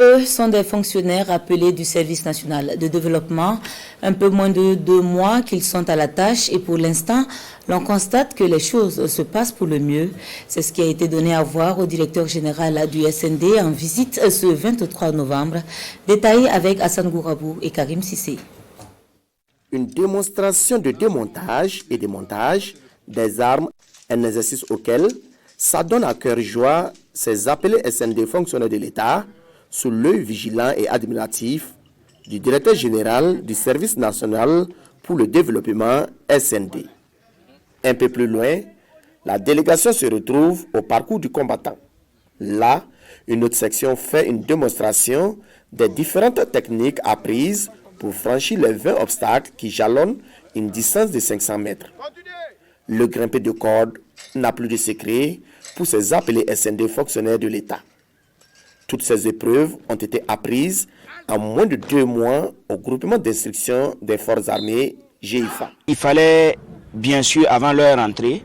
Eux sont des fonctionnaires appelés du Service national de développement. Un peu moins de 2 mois qu'ils sont à la tâche et pour l'instant, l'on constate que les choses se passent pour le mieux. C'est ce qui a été donné à voir au directeur général du SND en visite ce 23 novembre. Détaillé avec Hassan Gourabou et Karim Sissé. Une démonstration de démontage et démontage des armes, un exercice auquel s'adonnent à cœur joie ces appelés SND fonctionnaires de l'État, sous l'œil vigilant et admiratif du directeur général du Service national pour le développement SND. Un peu plus loin, la délégation se retrouve au parcours du combattant. Là, une autre section fait une démonstration des différentes techniques apprises pour franchir les 20 obstacles qui jalonnent une distance de 500 mètres. Le grimpé de corde n'a plus de secret pour ces appelés SND fonctionnaires de l'État. Toutes ces épreuves ont été apprises en moins de 2 mois au groupement d'instruction des forces armées GIFA. Il fallait bien sûr avant leur entrée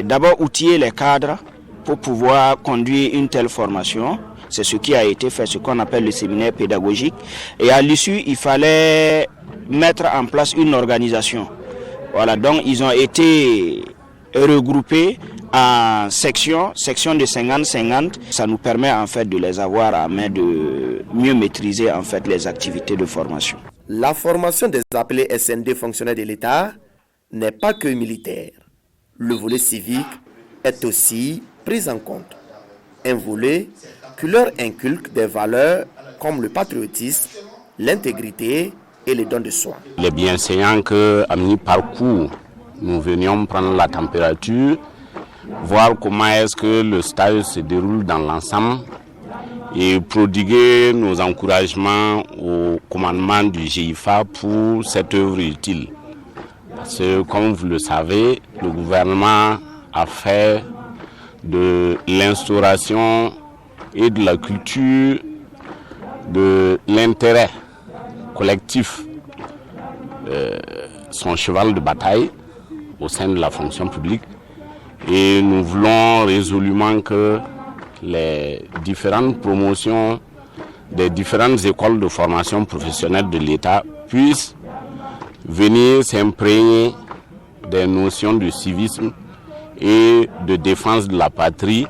d'abord outiller les cadres pour pouvoir conduire une telle formation. C'est ce qui a été fait, ce qu'on appelle le séminaire pédagogique. Et à l'issue, il fallait mettre en place une organisation. Voilà, donc ils ont été regroupés en sections de 50-50. Ça nous permet en fait de les avoir à main, de mieux maîtriser en fait les activités de formation. La formation des appelés SND fonctionnaires de l'État n'est pas que militaire. Le volet civique est aussi pris en compte. Un volet qui leur inculque des valeurs comme le patriotisme, l'intégrité et le don de soi. Les bienséants qu'à mi-parcours, nous venions prendre la température, voir comment est-ce que le stage se déroule dans l'ensemble et prodiguer nos encouragements au commandement du GIFA pour cette œuvre utile. Parce que, comme vous le savez, le gouvernement a fait de l'instauration et de la culture de l'intérêt collectif son cheval de bataille au sein de la fonction publique. Et nous voulons résolument que les différentes promotions des différentes écoles de formation professionnelle de l'État puissent venir s'imprégner des notions de civisme et de défense de la patrie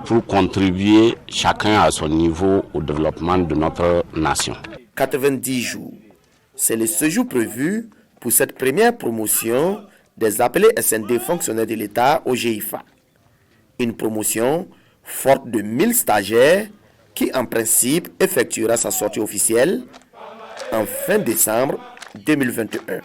pour contribuer chacun à son niveau au développement de notre nation. 90 jours, c'est le séjour prévu pour cette première promotion des appelés SND fonctionnaires de l'État au GIFA. Une promotion forte de 1000 stagiaires qui en principe effectuera sa sortie officielle en fin décembre 2021.